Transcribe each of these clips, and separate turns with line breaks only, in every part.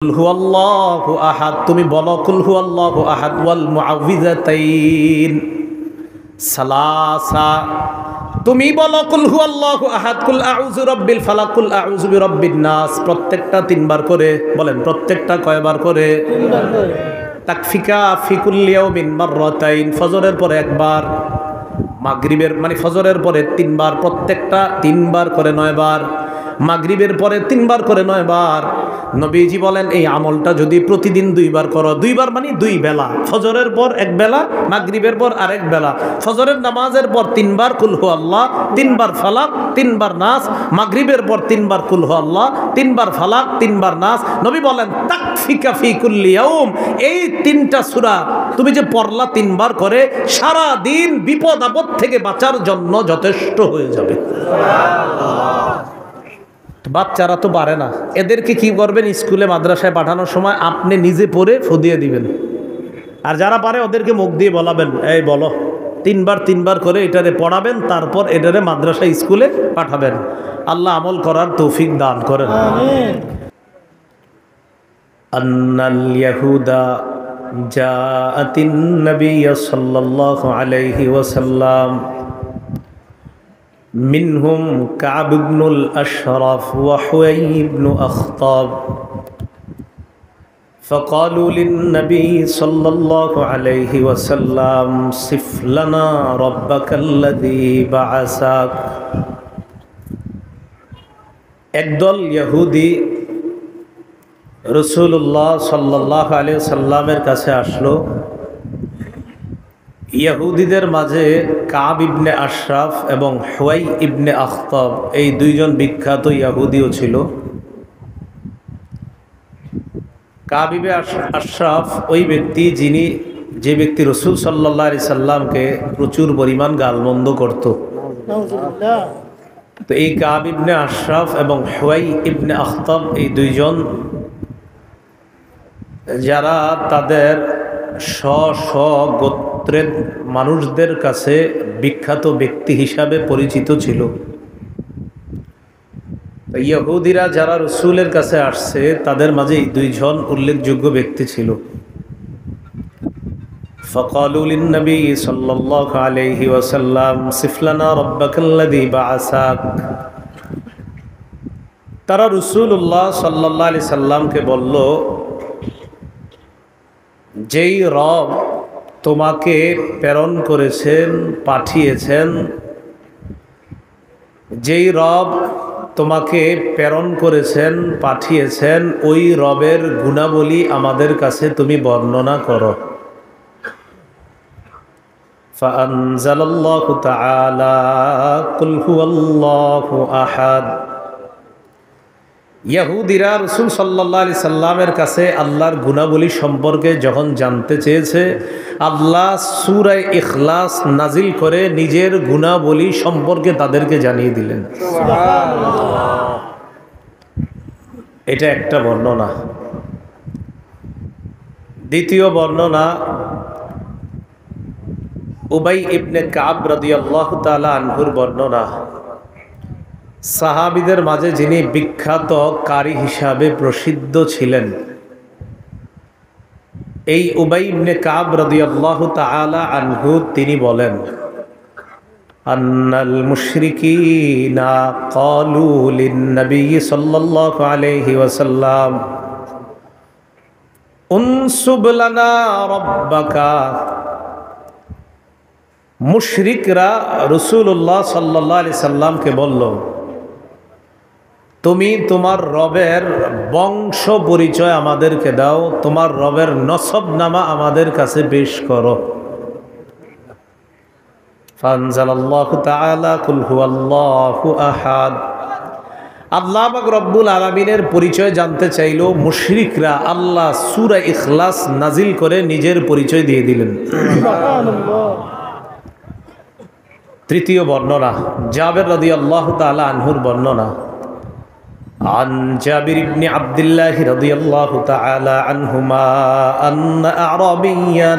কুল হুয়াল্লাহু আহাদ, তুমি বলো কুল হুয়াল্লাহু আহাদ ওয়াল মুআউযিযাতাইন সালাসা। তুমি বলো কুল হুয়াল্লাহু আহাদ, কুল আউযু বিরাব্বিল ফালাক, কুল আউযু বিরাব্বিন নাস। প্রত্যেকটা তিনবার করে বলেন। প্রত্যেকটা কয়বার করে? তাকফিকা ফি কুল্লি ইয়াউমিন মাররাতাইন। ফজরের পরে একবার, মাগরিবের ফজরের পরে তিনবার, প্রত্যেকটা তিনবার করে 9 বার, মাগরিবের পরে 3 বার করে 9 বার। নবীজি বলেন এই আমলটা যদি প্রতিদিন 2 বার করো, 2 বার 2 বেলা, ফজরের পর 1 বেলা, মাগরিবের পর আরেক বেলা, ফজরের নামাজের পর 3 বার কুল হু আল্লাহ, 3 বার ফালাক, 3 বার নাস, মাগরিবের পর 3 বার কুল হু আল্লাহ, 3 বার ফালাক, 3 বার নাস। নবী বলেন তাকফিকা ফি কুল্লি ইয়াউম, এই 3টা সূরা তুমি যে পড়লা 3 বার করে, সারা দিন বিপদ আপদ থেকে বাঁচার জন্য যথেষ্ট হয়ে যাবে। বাচ্চারা তো পারে না, এদেরকে কি করবেন? স্কুলে মাদ্রাসায় পাঠানোর সময় আপনি নিজে পড়ে ফুদিয়ে দিবেন, আর যারা পারে ওদেরকে মুখ দিয়ে বলাবেন, এই বলো 3 বার করে এটারে পড়াবেন, তারপর এটারে মাদ্রাসা স্কুলে পাঠাবেন। আল্লাহ আমল করার তৌফিক দান করেন। আমিন। আন্নাল ইয়াহুদা জাআতিন নবিয়্য সাল্লাল্লাহু আলাইহি ওয়াসাল্লাম মিনহুম কাব ইবনুল আশরাফ ওয়া হুয়াই ইবনু আখতাব فقالوا للنبي صلى الله عليه وسلم صف لنا ربك الذي بعثك। একদল ইহুদি রাসূলুল্লাহ সাল্লাল্লাহু আলাইহি ওয়াসাল্লামের কাছে আসলো। ইহুদিদের মাঝে কাব ইবনে আশরাফ এবং হুয়াই ইবনে আখতাব, এই দুইজন বিখ্যাত ইহুদিও ছিল। কাব ইবনে আশরাফ ওই ব্যক্তি যে ব্যক্তি রাসূল সাল্লাল্লাহু আলাইহি সাল্লামকে প্রচুর পরিমাণ গালমন্দ করত। তো এই কাব ইবনে আশরাফ এবং হুয়াই ইবনে আখতাব, এই দুইজন যারা তাদের স্ব গোত্রের মানুষদের কাছে বিখ্যাত ব্যক্তি হিসাবে পরিচিত ছিল। ইহুদিরা যারা রাসূলের কাছে আসছে তাদের মাঝে এই দুইজন উল্লেখযোগ্য ব্যক্তি ছিল। فقالوا للنبي صلى الله عليه وسلم صف لنا ربك الذي بعثك। তারা রাসূলুল্লাহ সাল্লাল্লাহু আলাইহি সাল্লামকে বলল, যেই রব তোমাকে প্রেরণ করেছেন, পাঠিয়েছেন, যেই রব তোমাকে প্রেরণ করেছেন, পাঠিয়েছেন, ওই রবের গুণাবলী আমাদের কাছে তুমি বর্ণনা করো। ফাআনজালাল্লাহু তাআলা কুল হুয়াল্লাহু আহাদ। ইহুদিরা রাসূল সাল্লাল্লাহু আলাইহি সাল্লামের কাছে আল্লাহর গুণাবলী সম্পর্কে যখন জানতে চেয়েছে, আল্লাহ সূরা ইখলাস নাজিল করে নিজের গুণাবলী সম্পর্কে তাদেরকে জানিয়ে দিলেন। সুবহানাল্লাহ। এটা একটা বর্ণনা। দ্বিতীয় বর্ণনা উবাই ইবনে কাব রাদিয়াল্লাহু তাআলা আনহুর বর্ণনা। সাহাবীদের মাঝে যিনি বিখ্যাত কারি হিসাবে প্রসিদ্ধ ছিলেন, এই উবাই ইবনে কাব রাদিয়াল্লাহু তাআলা আনহু তিনি বলেন, আন্নাল মুশরিকিনা ক্বালু লিন-নবী সাল্লাল্লাহু আলাইহি ওয়াসাল্লাম উনসুব লানা রাব্বাকা। মুশরিকরা রাসূলুল্লাহ সাল্লাল্লাহু আলাইহি সাল্লামকে বলল, তুমি তোমার রবের বংশ পরিচয় আমাদেরকে দাও, তোমার রবের নসবনামা আমাদের কাছে পেশ করো। ফানজালাল্লাহু তাআলা কুল হুয়াল্লাহু আহাদ। আল্লাহ পাক রব্বুল আলামিনের পরিচয় জানতে চাইল মুশরিকরা, আল্লাহ সূরা ইখলাস নাজিল করে নিজের পরিচয় দিয়ে দিলেন। সুবহানাল্লাহ। তৃতীয় বর্ণনা জাবের রাদিয়াল্লাহু তাআলা আনহুর বর্ণনা। عن جابر بن عبد الله رضي الله تعالى عنهما أن أعرابيا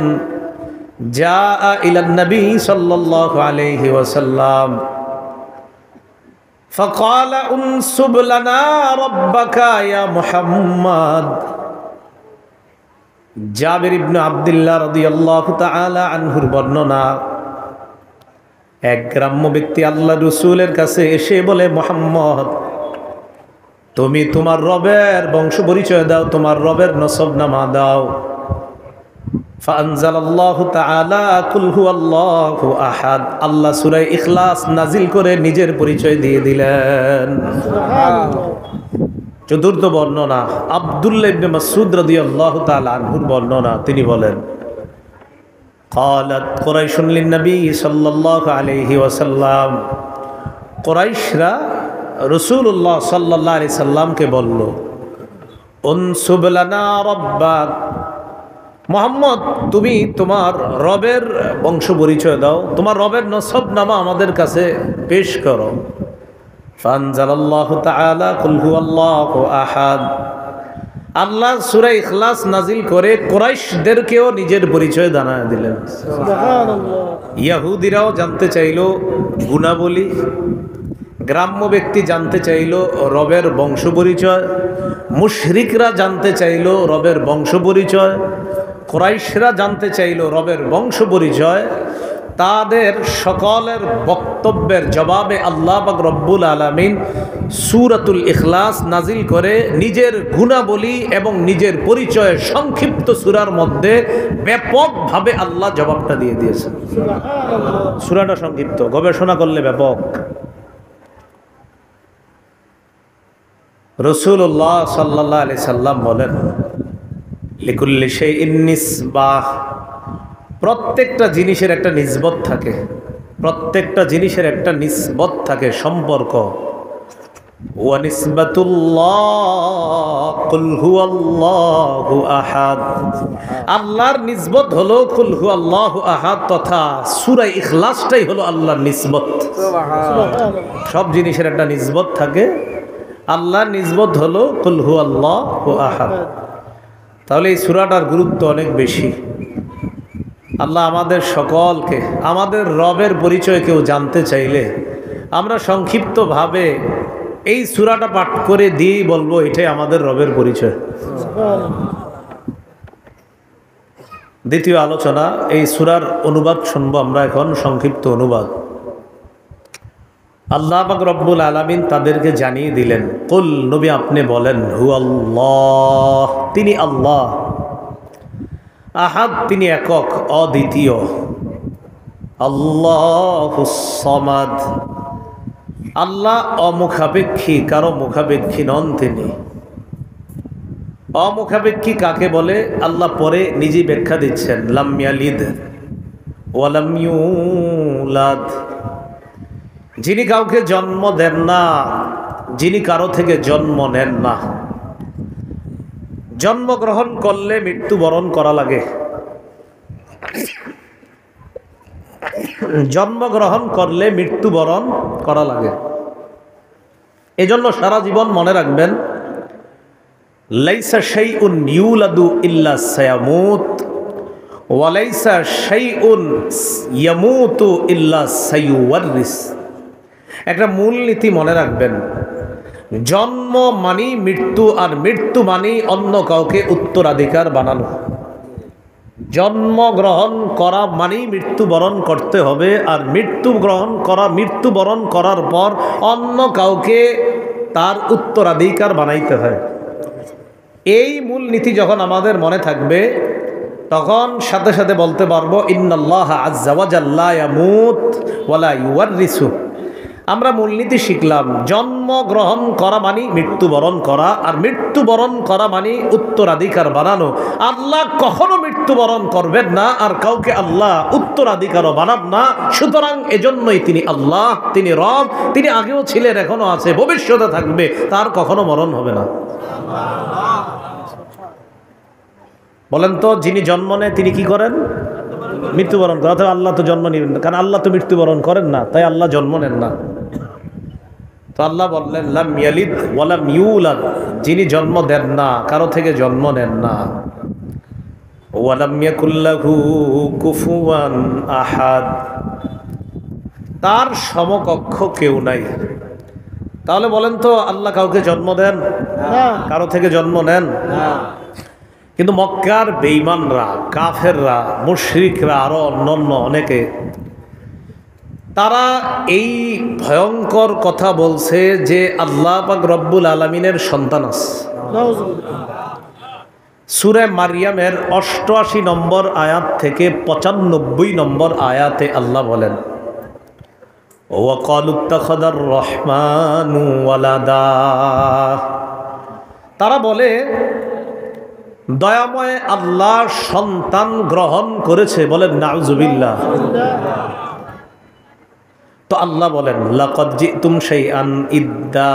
جاء إلى النبي صلى الله عليه وسلم فقال انسب لنا ربك يا محمد জাবির ইবনে আব্দুল্লাহ রাদিয়াল্লাহু তাআলা আনহুর বর্ণনা, এক গ্রাম্য ব্যক্তি আল্লাহ রাসূলের কাছে এসে বলে, মুহাম্মদ, তুমি তোমার রবের বংশ পরিচয় দাও, তোমার রবের নসবনামা দাও। ফাআনজালাল্লাহু তাআলা কুল হুয়াল্লাহু আহাদ, আল্লাহ সূরা ইখলাস নাজিল করে নিজের পরিচয় দিয়ে দিলেন। সুবহানাল্লাহ। চতুর্থ বর্ণনা, আব্দুল্লাহ ইবনে মাসউদ রাদিয়াল্লাহু তাআলা আনহুর বর্ণনা, তিনি বলেন, قالت قريش للنبي صلى الله عليه وسلم, কুরাইশরা রাসূলুল্লাহ সাল্লাল্লাহু আলাইহি সাল্লামকে বলল, উনসুব লানা রাব্বাক, মুহাম্মদ তুমি তোমার রবের বংশ পরিচয় দাও, তোমার রবের নসবনামা আমাদের কাছে পেশ করো। ফানজালাল্লাহু তাআলা কুল হুয়াল্লাহু আহাদ, আল্লাহ সূরা ইখলাস নাজিল করে কুরাইশদেরকেও নিজের পরিচয় জানায় দিলেন। সুবহানাল্লাহ। ইহুদিরাও জানতে চাইলো গুণাবলী, গ্রাম্য ব্যক্তি জানতে চাইলো রবের বংশ পরিচয়, মুশরিকরা জানতে চাইলো রবের বংশ পরিচয়, কুরাইশরা জানতে চাইলো রবের বংশ পরিচয়। তাদের সকলের বক্তব্যের জবাবে আল্লাহ পাক রব্বুল আলামিন সূরাতুল ইখলাস নাজিল করে নিজের গুণাবলী এবং নিজের পরিচয় সংক্ষিপ্ত সূরার মধ্যে ব্যাপকভাবে আল্লাহ জবাবটা দিয়ে দিয়েছেন। সুবহানাল্লাহ। সূরাটা সংক্ষিপ্ত, গবেষণা করলে ব্যাপক। রাসূলুল্লাহ সাল্লাল্লাহু আলাইহি সাল্লাম বলেন, লিকুল্লি শাইইন নিসবাহ, প্রত্যেকটা জিনিসের একটা নিসবত থাকে, প্রত্যেকটা জিনিসের একটা নিসবত থাকে, সম্পর্ক। ওয়া নিসবাতুল্লাহ কুল হুয়াল্লাহু আহাদ, আল্লাহর নিসবত হলো কুল হুয়াল্লাহু আহাদ তথা সূরা ইখলাসটাই হলো আল্লাহর নিসবত। সুবহানাল্লাহ। সব জিনিসের একটা নিসবত থাকে, আল্লাহর নিসবত হলো কুল হুয়াল্লাহু আহাদ। তাহলে এই সূরাটার গুরুত্ব অনেক বেশি। আল্লাহ আমাদের সকলকে আমাদের রবের পরিচয় কেউ জানতে চাইলে আমরা সংক্ষিপ্তভাবে এই সূরাটা পাঠ করে দিয়েই বলবো এটাই আমাদের রবের পরিচয়। দ্বিতীয় আলোচনা, এই সূরার অনুবাদ শুনবো আমরা এখন, সংক্ষিপ্ত অনুবাদ। আল্লাহ পাক রব্বুল আলামিন তাদেরকে জানিয়ে দিলেন, কুল, নবী আপনি বলেন, হু আল্লাহ, তিনি আল্লাহ, আহাদ, তিনি একক অদ্বিতীয়, আল্লাহুস সামাদ, আল্লাহ অমুখাপেক্ষী, কারো মুখাপেক্ষী নন তিনি। অমুখাপেক্ষী কাকে বলে আল্লাহ পরে নিজেই ব্যাখ্যা দিচ্ছেন, লাম ইয়ালিদ ওয়া লাম ইউলাদ, যিনি কাউকে জন্ম দেন না, যিনি কারো থেকে জন্ম নেন না। জন্মগ্রহণ করলে মৃত্যুবরণ করা লাগে, জন্মগ্রহণ করলে মৃত্যুবরণ করা লাগে। এজন্য সারা জীবন মনে রাখবেন, লাইসা শাইউন ইউলাদু ইল্লা সায়ামুত ওয়া লাইসা শাইউন ইয়ামুতু ইল্লা সায়ুওয়ারিস। একটা মূলনীতি মনে রাখবেন, জন্ম মানি মৃত্যু, আর মৃত্যু মানি অন্য কাউকে উত্তরাধিকার বানানো। জন্মগ্রহণ করা মানি মৃত্যুবরণ করতে হবে, আর মৃত্যুবরণ করার পর অন্য কাউকে তার উত্তরাধিকার বানাইতে হয়। এই মূলনীতি যখন আমাদের মনে থাকবে, তখন সাথে সাথে বলতে পারবো, ইন্নাল্লাহা আযজা ওয়া জাল্লা লা ইয়ামুত ওয়া লা ইউওয়ারিসু। আমরা মূলনীতি শিখলাম, জন্মগ্রহণ করা মানে মৃত্যুবরণ করা, আর মৃত্যুবরণ করা মানে উত্তরাধিকার বানানো। আল্লাহ কখনো মৃত্যুবরণ করবেন না, আর কাউকে আল্লাহ উত্তরাধিকারও বানান না। সুতরাং এজন্যই তিনি আল্লাহ, তিনি রব, তিনি আগেও ছিলেন, এখনো আছে, ভবিষ্যতে থাকবে, তার কখনো মরণ হবে না। বলেন তো, যিনি জন্ম নেয় তিনি কি করেন? মৃত্যুবরণ করেন। অথবা আল্লাহ তো জন্ম নেবেন না, কারণ আল্লাহ তো মৃত্যুবরণ করেন না, তাই আল্লাহ জন্ম নেন না। তো আল্লাহ বললেন, লাম ইয়ালিদ ওয়া লাম ইউলাদ, যিনি জন্ম দেন না, কারো থেকে জন্ম নেন না। ওয়া লাম ইয়াকুল লাহু কুফুয়ান আহাদ, তার সমকক্ষ কেউ নাই। তাহলে বলেন তো, আল্লাহ কাউকে জন্ম দেন? কারো থেকে জন্ম নেন? কিন্তু মক্কার বেঈমানরা, কাফেররা, মুশরিকরা, আরো অন্যান্য অনেকে, তারা এই ভয়ঙ্কর কথা বলছে যে আল্লাহ পাক রব্বুল আলামিনের সন্তান আছে। সূরা মারইয়ামের 88 নম্বর আয়াত থেকে 95 নম্বর আয়াতে আল্লাহ বলেন, ওয়া ক্বালু ইত্তাখাযার রহমানু ওয়ালাদা। তারা বলে দয়াময় আল্লাহ সন্তান গ্রহণ করেছে। বলেন নাউজুবিল্লাহ। তো আল্লাহ বলেন, লাকাদ জিতুম শাইআন ইদ্দা।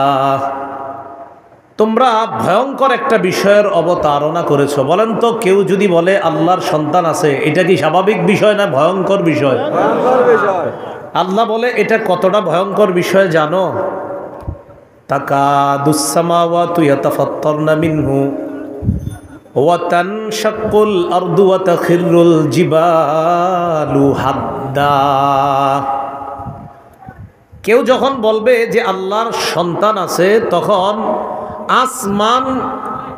তোমরা ভয়ঙ্কর একটা বিষয়ের অবতারণা করেছো। বলেন তো, কেউ যদি বলে আল্লাহর সন্তান আছে, এটা কি স্বাভাবিক বিষয় না ভয়ঙ্কর বিষয়? আল্লাহ বলে এটা কতটা ভয়ঙ্কর বিষয় জানো? তাকাদুস সামাওয়াতু ইয়াতাফাত্তারনা মিনহু ওয়া তানশাক্কুল আরদু ওয়া তাখিরুল জিবালু হাদ্দা। কেউ যখন বলবে যে আল্লাহর সন্তান আছে, তখন আসমান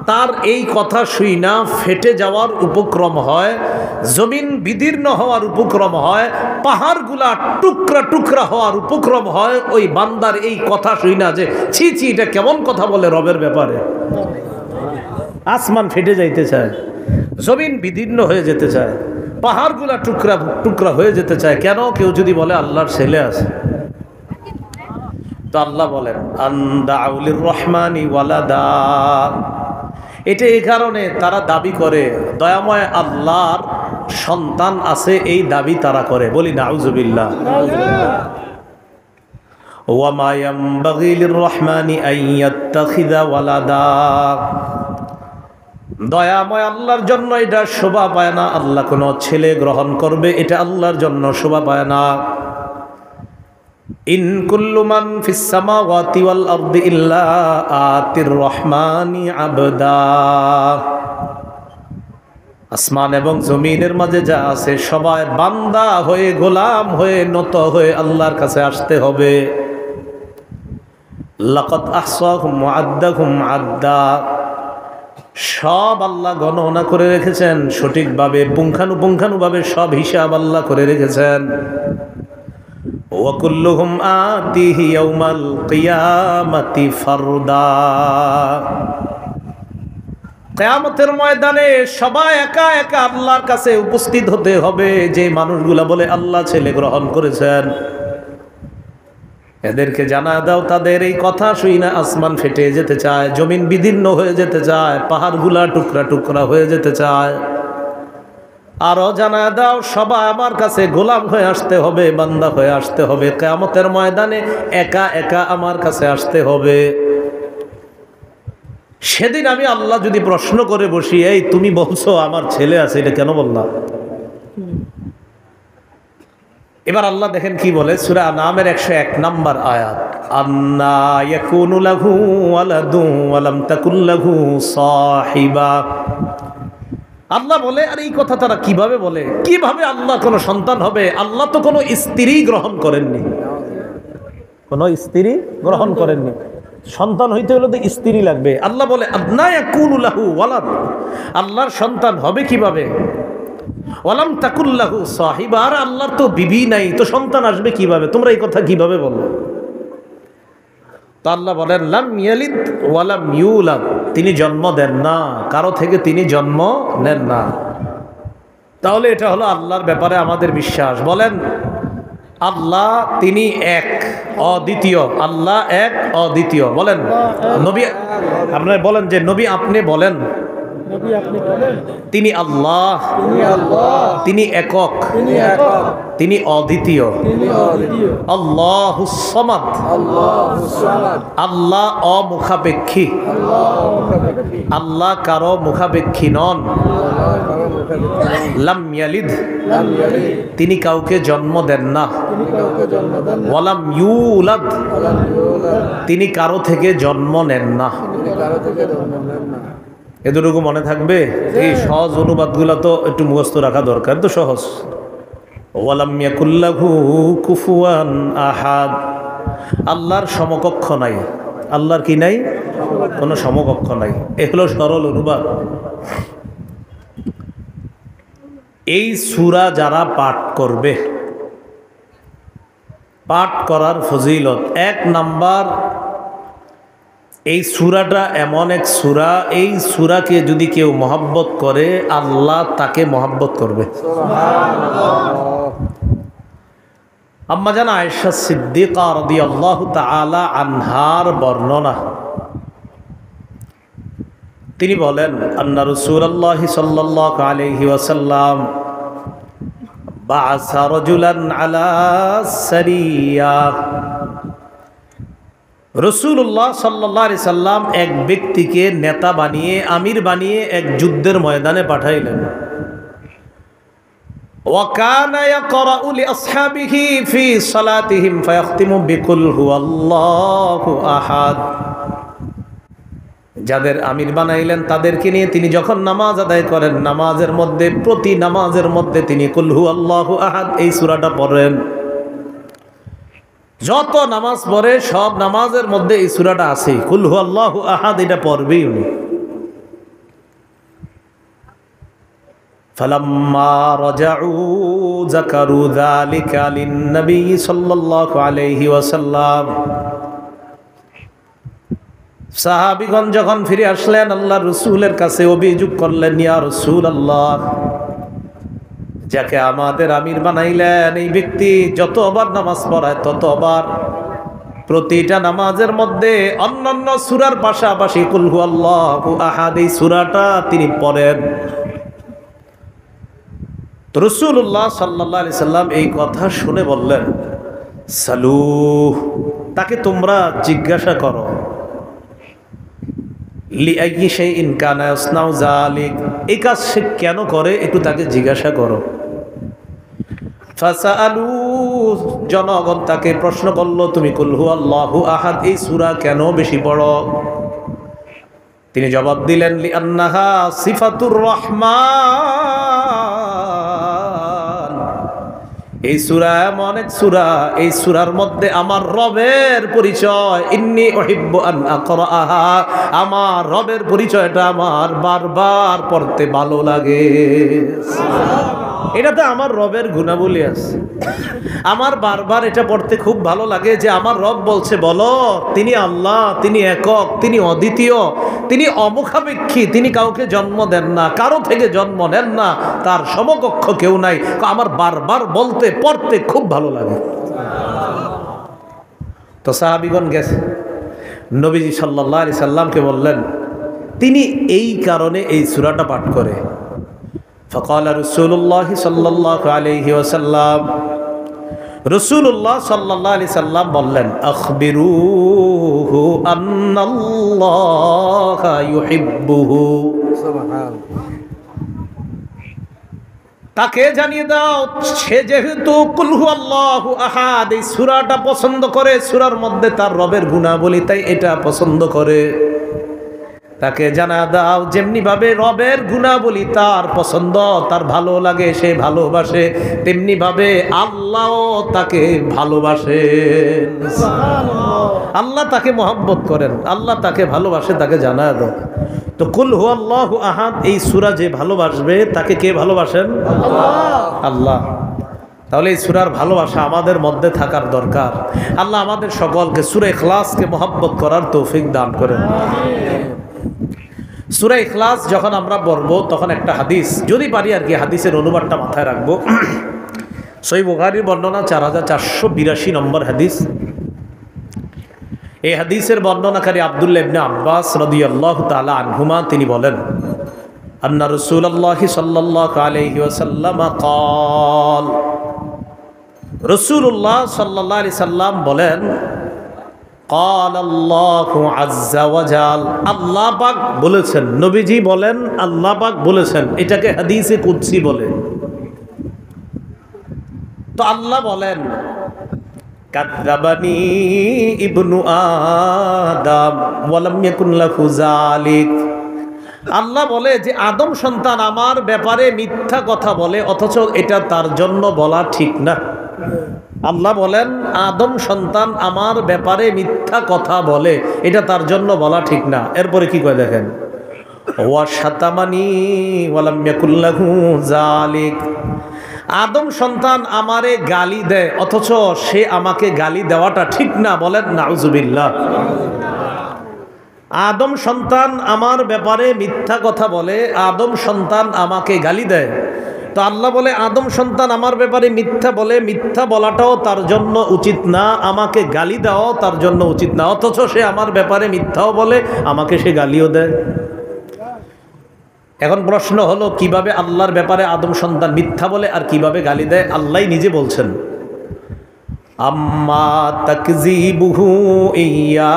তার এই কথা শুই না ফেটে যাওয়ার উপক্রম হয়, জমিন বিদীর্ণ হওয়ার উপক্রম হয়, পাহাড়গুলা টুকরা টুকরা হওয়ার উপক্রম হয় ওই বান্দার এই কথা শুই না যে ছি ছি, এটা কেমন কথা বলে রবের ব্যাপারে। আসমান ফেটে যাইতে চায়, জমিন বিদীর্ণ হয়ে যেতে চায়, পাহাড়গুলা টুকরা টুকরা হয়ে যেতে চায়। কেন? কেউ যদি বলে আল্লাহর ছেলে আছে। তো আল্লাহ বলেন, আন্দাউলির রহমানি ওয়ালাদা। এটা এই কারণে তারা দাবি করে দয়াময় আল্লাহর সন্তান আছে, এই দাবি তারা করে। বলি নাউজুবিল্লাহ। ওয়া মা ইয়ামবাগি লিররহমানি আন ইয়াত্তাখিযা ওয়ালাদা। দয়াময় আল্লাহর জন্য এটা শোভা পায় না আল্লাহ কোনো ছেলে গ্রহণ করবে, এটা আল্লাহর জন্য শোভা পায় না। ইন কুল্লু মান ফিস সামাওয়াতি ওয়াল আরদি ইল্লা আতির রহমানি আবদা। আসমান এবং জমিনের মাঝে যা আছে সবাই বান্দা হয়ে, গোলাম হয়ে, নত হয়ে আল্লাহর কাছে আসতে হবে। লাকাদ আহসাহুম ওয়া আদ্দাহুম আদ্দা। সব আল্লাহ গণনা করে রেখেছেন সঠিকভাবে, পুঙ্খানুপুঙ্খানুভাবে সব হিসাব আল্লাহ করে রেখেছেন। ওয়া কুল্লুহুম আতিহি ইয়াউমাল কিয়ামাতি ফারদা। কিয়ামতের ময়দানে সবাই একা একা আল্লাহর কাছে উপস্থিত হতে হবে। যে মানুষগুলা বলে আল্লাহ ছেলে গ্রহণ করেছেন, এদেরকে জানা দাও তাদের এই কথা শুই না আসমান ফেটে যেতে চায়, জমিন বিদীর্ণ হয়ে যেতে চায়, পাহাড়গুলা টুকরা টুকরা হয়ে যেতে চায়। আরো জানা দাও সবাই আমার কাছে গোলাম হয়ে আসতে হবে, বান্দা হয়ে আসতে হবে। কিয়ামতের ময়দানে একা একা আমার কাছে আসতে হবে। সেদিন আমি আল্লাহ যদি প্রশ্ন করে বসি, এই তুমি বলছো আমার ছেলে আছে, এটা কেন বললা? এবার আল্লাহ দেখেন কি বলে, সূরা আনআমের 101 নম্বর আয়াত, আন্না ইয়াকুনু লাহু ওয়ালাদু ওয়া লাম তাকুল লাহু সাহিবা। আল্লাহ বলে, আর এই কথা তারা কিভাবে বলে? কিভাবে আল্লাহ কোনো সন্তান হবে? আল্লাহ তো কোনো স্ত্রী গ্রহণ করেননি, কোনো স্ত্রী গ্রহণ করেননি। সন্তান হইতে হলে তো স্ত্রী লাগবে। আল্লাহ বলে, আন্না ইয়াকুনু লাহু ওয়ালাদ। আল্লাহর সন্তান হবে কিভাবে? ওয়ালাম তাকুল লাহু সাহিবা। আর আল্লাহর তো বিবি নাই, তো সন্তান আসবে কিভাবে? তোমরা এই কথা কিভাবে বলো? তো আল্লাহ বলেন, লাম ইয়ালিদ ওয়ালাম ইউলাদ। তিনি জন্ম দেন না, কারো থেকে তিনি জন্ম নেন না। তাহলে এটা হলো আল্লাহর ব্যাপারে আমাদের বিশ্বাস। বলেন, আল্লাহ তিনি এক, অদ্বিতীয়। আল্লাহ এক, অদ্বিতীয়। বলেন নবী, আপনারা বলেন যে নবী আপনি বলেন তিনি আল্লাহ, তিনি একক, তিনি অদ্বিতীয়। আল্লাহুস সামাদ। আল্লাহ অমুখাপেক্ষী, আল্লাহ কারো মুখাপেক্ষী নন। লাম ইয়ালিদ, তিনি কাউকে জন্ম দেন না। ওয়ালাম ইউলাদ, তিনি কারো থেকে জন্ম নেন না। এতটুকু মনে থাকবে? এই সহজ অনুবাদগুলো তো একটু মুখস্থ রাখা দরকার, তো সহজ। ওয়ালাম ইয়াকুল লাহু কুফুয়ান আহাদ। আল্লাহর সমকক্ষ নাই। আল্লাহর কি নাই? কোনো সমকক্ষ নাই। এগুলো সরল অনুবাদ। এই সূরা যারা পাঠ করবে, পাঠ করার ফজিলত ১ নাম্বার, এই সূরাটা এমন এক সূরা, এই সূরাকে যদি কেউ মহব্বত করে আল্লাহ তাকে মহব্বত করবে। আম্মা জান আয়েশা সিদ্দিকা রাদিয়াল্লাহু তাআলা আনহার বর্ণনা, তিনি বলেন আন্না রাসূলুল্লাহ সাল্লাল্লাহু আলাইহি ওয়াসাল্লাম বা'আসা রাজুলান আলা সারিয়া। রাসূলুল্লাহ সাল্লাল্লাহু আলাইহি সাল্লাম এক ব্যক্তিকে নেতা বানিয়ে, আমির বানিয়ে এক যুদ্ধের ময়দানে পাঠাইলেন। ওয়া কানা ইয়াকরাউ লিআসহাবিহি ফি সালাতিহিম ফায়াখতিমু বিকুল হুয়াল্লাহু আহাদ। যাদের আমির বানাইলেন তাদেরকে নিয়ে তিনি যখন নামাজ আদায় করেন, নামাজের মধ্যে, প্রতি নামাজের মধ্যে তিনি কুল হুয়াল্লাহু আহাদ এই সূরাটা পড়েন। যত নামাজ পড়ে সব নামাজের মধ্যে এই সূরাটা আছে, কুল হুয়াল্লাহু আহাদ এটা পড়বেই উনি। ফালাম্মা রাজাউ যাকারু যালিকা লিন-নবী সাল্লাল্লাহু আলাইহি ওয়াসাল্লাম। সাহাবীগণ যখন ফিরে আসলেন আল্লাহর রাসূলের কাছে, অভিযোগ করলেন, ইয়া রাসূলুল্লাহ, যাকে আমাদের আমির বানাইলেন এই ব্যক্তি যতবার নামাজ পড়ায় ততবার প্রতিটা নামাজের মধ্যে অন্যান্য সূরার পাশাপাশি কুল হুয়াল্লাহু আহাদ এই সূরাটা তিনি পড়েন। তো রাসূলুল্লাহ সাল্লাল্লাহু আলাইহি সাল্লাম এই কথা শুনে বললেন, সালু, তাকে তোমরা জিজ্ঞাসা করো, লিআইয়ি শাইইন কানা ইয়াসনাউ যালিক, এই কাজ সে কেন করে একটু তাকে জিজ্ঞাসা করো। ফাসালু, জনগণ তাকে প্রশ্ন করলো, তুমি কুল হুয়াল্লাহু আহাদ এই সূরা কেন বেশি পড়ো? তিনি জবাব দিলেন, লিআন্নাহা সিফাতুর রহমান, এই সূরা এমন এক সূরা, এই সূরার মধ্যে আমার রবের পরিচয়, ইন্নী উহিব্বু আন আকরাআহা, আমার রবের পরিচয়টা আমার বারবার পড়তে ভালো লাগে। এটাতে আমার রবের গুণাবলী আছে, আমার বারবার এটা পড়তে খুব ভালো লাগে যে আমার রব বলছে, বলো তিনি আল্লাহ, তিনি একক, তিনি অদ্বিতীয়, তিনি অমুখাপেক্ষী, তিনি কাউকে জন্ম দেন না, কারো থেকে জন্ম নেন না, তার সমকক্ষ কেউ নাই। আমার বারবার বলতে পড়তে খুব ভালো লাগে। তো সাহাবীগণ গেছে, নবীজি সাল্লাল্লাহু আলাইহি সাল্লামকে বললেন, তিনি এই কারণে এই সূরাটা পাঠ করে। ফাকালা রাসূলুল্লাহ সাল্লাল্লাহু আলাইহি ওয়াসাল্লাম, রাসূলুল্লাহ সাল্লাল্লাহু আলাইহি সাল্লাম বললেন, আখবিরুহু আন্নাল্লাহা ইউহিব্বুহু, সুবহানাল্লাহ, তাকে জানিয়ে দাও সে যেহেতু কুল হুয়াল্লাহু আহাদ এই সূরাটা পছন্দ করে, সূরার মধ্যে তার রবের গুণাবলী তাই এটা পছন্দ করে। তাকে জানা দাও যেমনি ভাবে রবের গুণাবলী তার পছন্দ, তার ভালো লাগে, সে ভালোবাসে, তেমনি ভাবে আল্লাহও তাকে ভালোবাসেন। আল্লাহ তাকে মহব্বত করেন, আল্লাহ তাকে ভালোবাসে, তাকে জানা দাও। তো কুল হুয়াল্লাহু আহাদ এই সূরা যে ভালোবাসবে তাকে কে ভালোবাসেন? আল্লাহ। তাহলে এই সূরার ভালোবাসা আমাদের মধ্যে থাকার দরকার। আল্লাহ আমাদের সকলকে সূরা ইখলাসকে মহব্বত করার তৌফিক দান করেন। সূরা ইখলাস যখন আমরা পড়ব তখন একটা হাদিস, যদি পারি আর কি হাদিসের অনুবাদটা মাথায় রাখবো। সহিহ বুখারীর বর্ণনা 4482 নম্বর হাদিস। এই হাদিসের বর্ণনাকারী আব্দুল্লাহ ইবনে আব্বাস রাদিয়াল্লাহু তাআলা আনহুমা, তিনি বলেন, আন্না রাসূলুল্লাহ সাল্লাল্লাহু আলাইহি ওয়াসাল্লাম ক্বাল, রাসূলুল্লাহ সাল্লাল্লাহু আলাইহি সাল্লাম বলেন, قال الله عز وجل, আল্লাহ পাক বলেছেন, নবীজি বলেন আল্লাহ পাক বলেছেন, এটাকে হাদিসে কুদসি বলে। তো আল্লাহ বলেন, কাযযাবানি ইবনু আদম ওয়া লাম ইয়াকুন লাহু যালিক, আল্লাহ বলে যে আদম সন্তান আমার ব্যাপারে মিথ্যা কথা বলে, অথচ এটা তার জন্য বলা ঠিক না। আল্লাহ বলেন আদম সন্তান আমার ব্যাপারে মিথ্যা কথা বলে, এটা তার জন্য বলা ঠিক না। এরপরে কি কয় দেখেন, ওয়া শাতামানি ওয়া লাম ইয়াকুল লাহু যালিক। আদম সন্তান আমারে গালি দেয় অথচ সে আমাকে গালি দেওয়াটা ঠিক না, বলেন নাউজুবিল্লাহ। আদম সন্তান আমার ব্যাপারে মিথ্যা কথা বলে, আদম সন্তান আমাকে গালি দেয়, তো আল্লাহ বলে আদম সন্তান আমার ব্যাপারে মিথ্যা বলে, মিথ্যা বলাটাও তার জন্য উচিত না, আমাকে গালি দেওয়াও তার জন্য উচিত না, অথচ সে আমার ব্যাপারে মিথ্যাও বলে, আমাকে সে গালিও দেয়। এখন প্রশ্ন হলো কিভাবে আল্লাহর ব্যাপারে আদম সন্তান মিথ্যা বলে আর কিভাবে গালি দেয়? আল্লাহ নিজে বলছেন, আম্মা তাকযিবুহু ইয়া,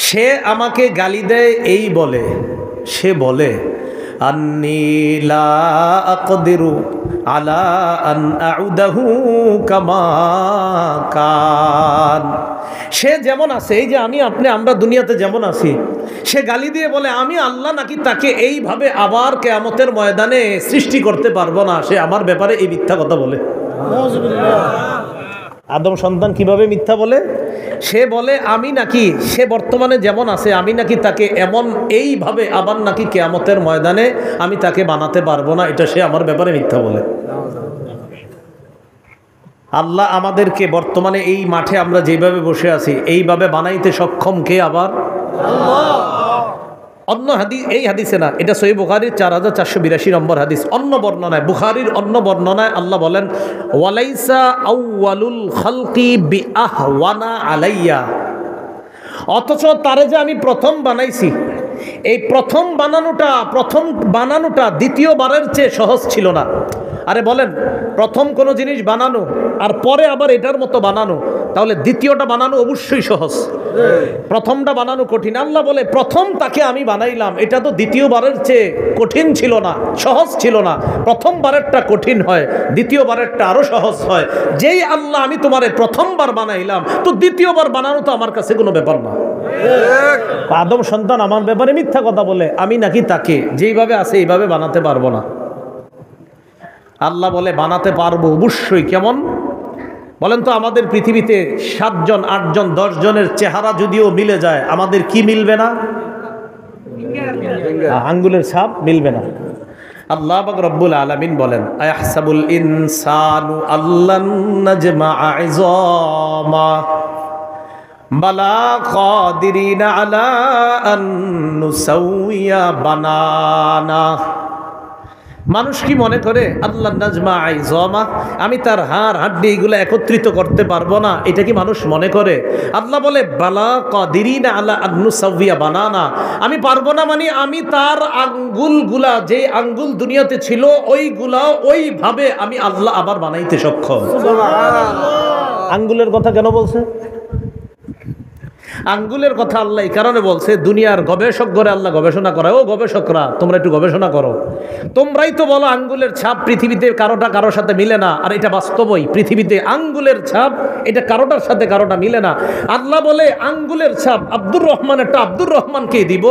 সে আমাকে গালি দেয় এই বলে, সে বলে আন্নী লা আকদিরু আলা আন আউদাহু কামা কান। সে যেমন আছে, এই যে আমরা দুনিয়াতে যেমন আছি, সে গালি দিয়ে বলে আমি আল্লাহ নাকি তাকে এইভাবে আবার কিয়ামতের ময়দানে সৃষ্টি করতে পারবো না, সে আমার ব্যাপারে এই মিথ্যা কথা বলে। আদম সন্তান কিভাবে মিথ্যা বলে? সে বলে আমি নাকি, সে বর্তমানে যেমন আছে আমি নাকি তাকে এমন এইভাবে আবার নাকি কিয়ামতের ময়দানে আমি তাকে বানাতে পারবো না, এটা সে আমার ব্যাপারে মিথ্যা বলে। আল্লাহ আমাদেরকে বর্তমানে এই মাঠে আমরা যেভাবে বসে আছি এইভাবে বানাইতে সক্ষম কে? আবার আল্লাহ। অন্য হাদিস, এই হাদিসে না, এটা সহিহ বুখারীর 4482 নম্বর হাদিস। অন্য বর্ণনায়, বুখারীর অন্য বর্ণনায় আল্লাহ বলেন ওয়ালাইসা আউয়ালুল খালকি বিআহওয়ানা আলাইয়া, অথচ তারে যে আমি প্রথম বানাইছি, এই প্রথম বানানোটা দ্বিতীয়বারের চেয়ে সহজ ছিল না। আরে বলেন, প্রথম কোনো জিনিস বানানো আর পরে আবার এটার মতো বানানো, তাহলে দ্বিতীয়টা বানানো অবশ্যই সহজ, প্রথমটা বানানো কঠিন। আল্লাহ বলে প্রথম তাকে আমি বানাইলাম, এটা তো দ্বিতীয়বারের চেয়ে কঠিন ছিল না, সহজ ছিল না। প্রথমবারেরটা কঠিন হয়, দ্বিতীয়বারেরটা আরো সহজ হয়। যেই আল্লাহ আমি তোমারে প্রথমবার বানাইলাম, তো দ্বিতীয়বার বানানো তো আমার কাছে কোনো ব্যাপার না। আদম সন্তান আমার ব্যাপারে মিথ্যা কথা বলে, আমি নাকি তাকে যেইভাবে আছে এইভাবে বানাতে পারবো না। আল্লাহ বলে বানাতে পারবো অবশ্যই। কেমন বলেন তো? আমাদের পৃথিবীতে 7 জন 8 জন 10 জনের চেহারা যদিও মিলে যায়, আমাদের কি মিলবে না? আঙ্গুলের ছাপ মিলবে না। আল্লাহ পাক রব্বুল আলামিন বলেন আয়াহসাবুল ইনসানু আল্লান নাজমা'a 'ইযামা বালা কাদিরিনা আলা আন নুসাউইয়া বানানা। মানুষ কি মনে করে আল্লাহ নাজমা আইজমা, আমি তার হাড় হাড্ডি এগুলো একত্রিত করতে পারবো না, এটা কি মানুষ মনে করে? আল্লাহ বলে বালা কাদিরিনা আলা আন নুসাউইয়া বানানা, আমি পারবো না, মানে আমি তার আঙ্গুলগুলা, যে আঙ্গুল দুনিয়াতে ছিল ওইগুলা ওইভাবে আমি আল্লাহ আবার বানাইতে সক্ষম। আঙ্গুলের কথা কেন বলছে? আঙ্গুলের কথা আল্লাহ এই কারণে বলছে, দুনিয়ার গবেষক ঘরে আল্লাহ গবেষণা করে, ও গবেষকরা তোমরা একটু গবেষণা করো, তোমরাই তো বলো আঙ্গুলের ছাপ পৃথিবীতে কারোটা কারোর সাথে মিলে না, আর এটা বাস্তবই, পৃথিবীতে আঙ্গুলের ছাপ এটা কারোটার সাথে কারোটা মিলে না। আল্লাহ বলে আঙ্গুলের ছাপ আব্দুর রহমানেরটা আব্দুর রহমানকে দিব,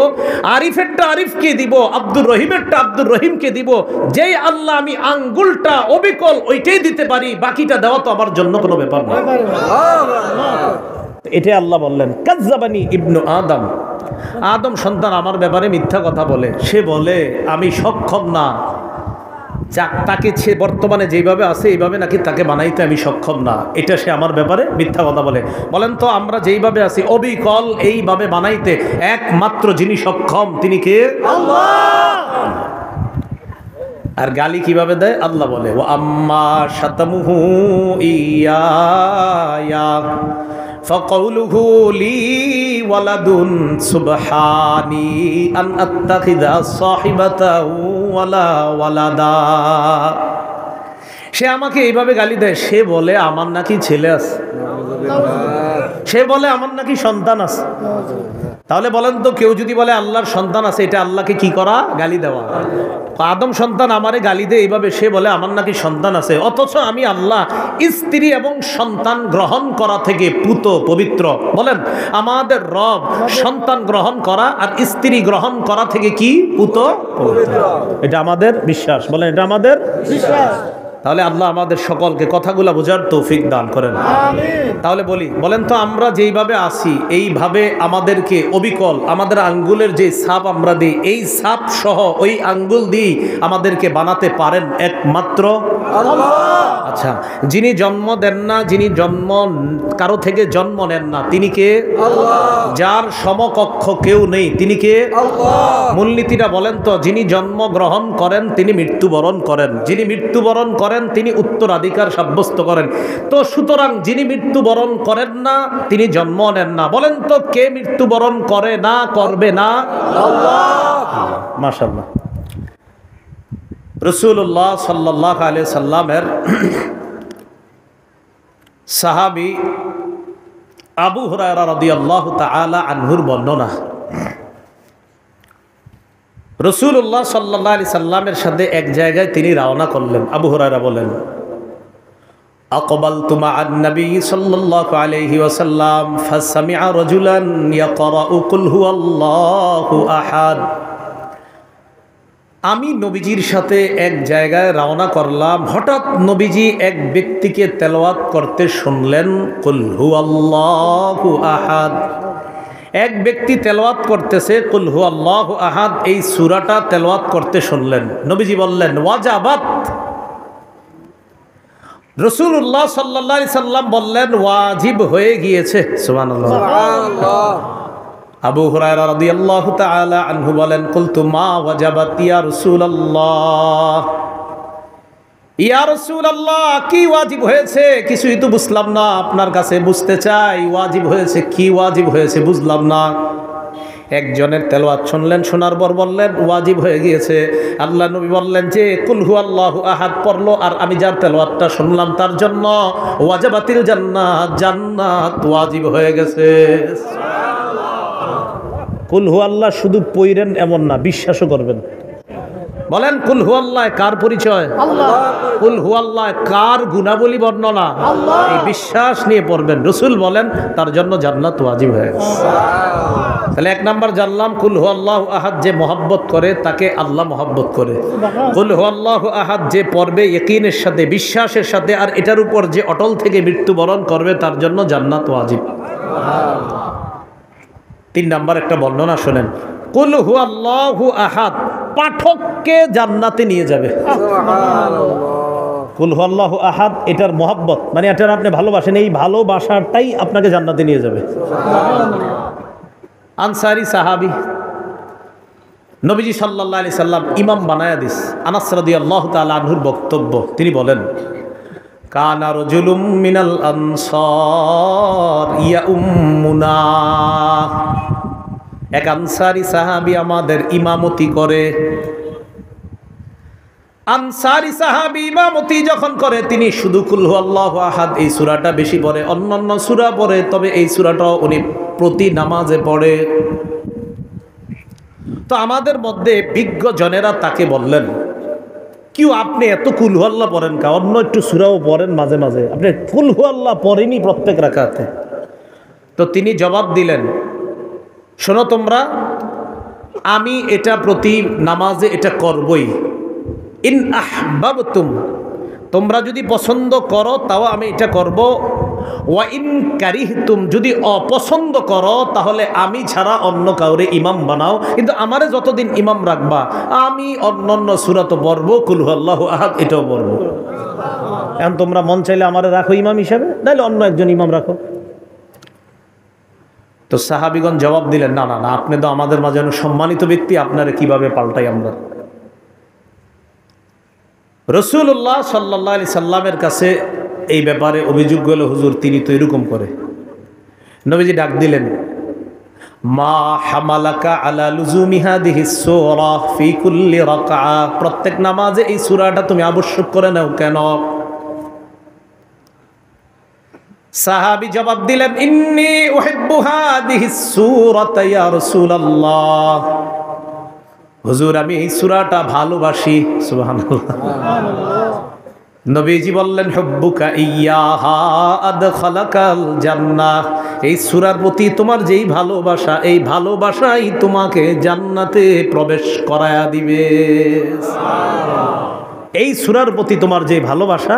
আরিফেরটা আরিফকে দিব, আব্দুর রহিমেরটা আব্দুর রহিমকে দিব। যেই আল্লাহ আমি আঙ্গুলটা অবিকল ওইটাই দিতে পারি, বাকিটা দেওয়া তো আমার জন্য কোনো ব্যাপার না। এটা আল্লাহ বললেন কাজ্জাবানি ইবনু আদম, আদম সন্তান আমার ব্যাপারে মিথ্যা কথা বলে, সে বলে আমি সক্ষম না, তাকে সে বর্তমানে যেভাবে আছে এইভাবে নাকি তাকে বানাইতে আমি সক্ষম না, এটা সে আমার ব্যাপারে মিথ্যা কথা বলে। বলেন তো আমরা যেইভাবে আছি অবিকল এইভাবে বানাইতে একমাত্র যিনি সক্ষম তিনি কে? আল্লাহ। আর গালি কিভাবে দেয়? আল্লাহ বলে ওয়া আম্মা শাতামুহু ইয়া ফাকাউলুহু লি ওয়ালাদুন সুবহানি আন আত্তাখিযা সাহিবাতাও ওয়ালা ওয়ালাদা। সে আমাকে এইভাবে গালি দেয়, সে বলে আমার নাকি ছেলে আছে, সে বলে আমার নাকি সন্তান আছে। তাহলে বলেন তো, কেউ যদি বলে আল্লাহর সন্তান আছে, এটা আল্লাহকে কি করা? গালি দেওয়া। আদম সন্তান আমারে গালি দেয় এইভাবে, সে বলে আমার নাকি সন্তান আছে, অথচ আমি আল্লাহ স্ত্রী এবং সন্তান গ্রহণ করা থেকে পুত পবিত্র। বলেন আমাদের রব সন্তান গ্রহণ করা আর স্ত্রী গ্রহণ করা থেকে কি পুত পবিত্র, এটা আমাদের বিশ্বাস। বলেন এটা আমাদের বিশ্বাস। তাহলে আল্লাহ আমাদের সকলকে কথাগুলো বোঝার তৌফিক দান করেন। তাহলে বলেন তো আমরা যেইভাবে আসি এইভাবে আমাদেরকে অবিকল আমাদের আঙ্গুলের যে ছাপ আমরা দিই এই ছাপ সহ ওই আঙ্গুল দিয়ে আমাদেরকে বানাতে পারেন একমাত্র আল্লাহ। আচ্ছা, যিনি জন্ম দেন না, যিনি জন্ম কারো থেকে জন্ম নেন না, তিনি কে? আল্লাহ। যার সমকক্ষ কেউ নেই, তিনি কে? আল্লাহ। মূলনীতিটা বলেন তো, যিনি জন্ম গ্রহণ করেন তিনি মৃত্যুবরণ করেন, যিনি মৃত্যুবরণ করেন তিনি উত্তরাধিকার সাব্যস্ত করেন। তো সুতরাং যিনি মৃত্যুবরণ করেন না তিনি জন্ম নেন না। বলেন তো কে মৃত্যুবরণ করে না, করবে না? আল্লাহ। মাশাআল্লাহ। রাসূলুল্লাহ সাল্লাল্লাহু আলাইহি সাল্লামের সাহাবী আবু হুরায়রা রাদিয়াল্লাহু তাআলা আনহুর বর্ণনা, রাসূলুল্লাহ সাল্লাল্লাহু আলাইহি সাল্লামের সাথে এক জায়গায় তিনি রওনা করলেন। আবু হুরায়রা বলেন, আকবালতু মা'আন নবী সাল্লাল্লাহু আলাইহি ওয়াসাল্লাম ফাসামি'a রাজুলান ইয়াকরাউ কুল হুয়াল্লাহু আহাদ। আমি নবীজির সাথে এক জায়গায় রওনা করলাম, হঠাৎ নবীজি এক ব্যক্তিকে তেলাওয়াত করতে শুনলেন কুল হুয়াল্লাহু আহাদ। এক ব্যক্তি তেলাওয়াত করতেছে কুল হুয়াল্লাহু আহাদ, এই সূরাটা তেলাওয়াত করতে শুনলেন। নবীজি বললেন ওয়াজাবাত। রাসূলুল্লাহ সাল্লাল্লাহু আলাইহি সাল্লাম বললেন ওয়াজিব হয়ে গিয়েছে। সুবহানাল্লাহ, সুবহানাল্লাহ। আবু হুরায়রা রাদিয়াল্লাহু তাআলা আনহু বলেন, কুলতু মা ওয়াজাবাত ইয়া রাসূলুল্লাহ। ইয়া রাসূলুল্লাহ, কি ওয়াজিব হয়েছে? কিছুই তো বুঝলাম না, আপনার কাছে বুঝতে চাই ওয়াজিব হয়েছে কি, ওয়াজিব হয়েছে বুঝলাম না। একজনের তেলাওয়াত শুনলেন, শোনার পর বললেন ওয়াজিব হয়ে গিয়েছে। আল্লাহ নবী বললেন যে কুল হুয়াল্লাহু আহাদ পড়লো, আর আমি যার তেলাওয়াতটা শুনলাম তার জন্য ওয়াজাবাতিল জান্নাত, জান্নাত ওয়াজিব হয়ে গেছে। কুল হুয়াল্লাহ শুধু পড়েন এমন না, বিশ্বাসও করবেন। বলেন কুল হুয়াল্লাহ কার পরিচয়? আল্লাহ। কুল হুয়াল্লাহ কার গুণাবলী বর্ণনা? আল্লাহ। এই বিশ্বাস নিয়ে পড়বেন। রাসূল বলেন তার জন্য জান্নাত ওয়াজিব হয়ে গেছে। তাহলে এক নাম্বার জানলাম কুল হুয়াল্লাহু আহাদ যে মহব্বত করে তাকে আল্লাহ মহব্বত করে। কুল হুয়াল্লাহু আহাদ যে পড়বে ইয়াকিনের সাথে, বিশ্বাসের সাথে, আর এটার উপর যে অটল থেকে মৃত্যুবরণ করবে তার জন্য জান্নাত ওয়াজিব। তিন নাম্বার একটা বর্ণনা শোনেন, কুল হুয়াল্লাহু আহাদ পাঠককে জান্নাতে নিয়ে যাবে। কুল হুয়াল্লাহু আহাদ এটার মহব্বত মানে এটার আপনি ভালোবাসেন, এই ভালোবাসাটাই আপনাকে জান্নাতে নিয়ে যাবে। আনসারী সাহাবী, নবীজি সাল্লাল্লাহু আলাইহি সাল্লাম ইমাম বানায়া দিস। আনাস রাদিয়াল্লাহু তাআলা আনহুর বক্তব্য, তিনি বলেন কানা রাজুলুম মিনাল আনসার ইয়াউম্মুনা। এক আনসারী সাহাবী আমাদের ইমামতি করে। আনসারী সাহাবী ইমামতি যখন করে তিনি শুধু কুল হুয়াল্লাহু আহাদ এই সূরাটা বেশি পড়ে, অন্যান্য সূরা পড়ে, তবে এই সূরাটাও উনি প্রতি নামাজে পড়ে। তো আমাদের মধ্যে বিজ্ঞ জনেরা তাকে বললেন, কিউ আপনি এত কুল হুয়াল্লাহ পড়েন কা, অন্য একটু সূরাও পড়েন মাঝে মাঝে, আপনি কুল হুয়াল্লাহ পড়েনি প্রত্যেক রাকাতে। তো তিনি জবাব দিলেন, শোনো তোমরা, আমি এটা প্রতি নামাজে এটা করবই। ইন আহবাবতুম, তোমরা যদি পছন্দ করো তাও আমি এটা করব। ওয়া ইন কারিহতুম, যদি অপছন্দ করো তাহলে আমি ছাড়া অন্য কাউরে ইমাম বানাও, কিন্তু আমারে যতদিন ইমাম রাখবা আমি অন্যান্য সূরা তো পড়বো, কুল হুয়াল্লাহু আহাদ এটাও পড়বো। এখন তোমরা মন চাইলে আমারে রাখো ইমাম হিসাবে, নাহলে অন্য একজন ইমাম রাখো। তো সাহাবীগণ জবাব দিলেন, না না না, আপনি তো আমাদের মাঝে সম্মানিত ব্যক্তি, আপনারে কিভাবে পাল্টাই আমরা। রাসূলুল্লাহ সাল্লাল্লাহু আলাইহি সাল্লামের কাছে এই ব্যাপারে অভিযোগ গেল, হুজুর তিনি তো এরকম করে। নবীজি ডাক দিলেন, মা হামালাকা আলা লুজুমি হাদিহিস সূরা ফি কুল্লি রাকআ, প্রত্যেক নামাজে এই সূরাটা তুমি আবশ্যক করে নাও কেন? সাহাবী জবাব দিলেন, ইন্নী উহিব্বু হাদিহিস সূরাতা ইয়া রাসূলুল্লাহ, হুজুর আমি এই সূরাটা ভালোবাসি। সুবহানাল্লাহ। নবীজি বললেন, হুব্বুকা ইয়্যাহা আদখালাকাল জান্নাহ, এই সূরার প্রতি তোমার যেই ভালোবাসা, এই ভালোবাসাই তোমাকে জান্নাতে প্রবেশ করায়া দিবে। এই সূরার প্রতি তোমার যে ভালোবাসা,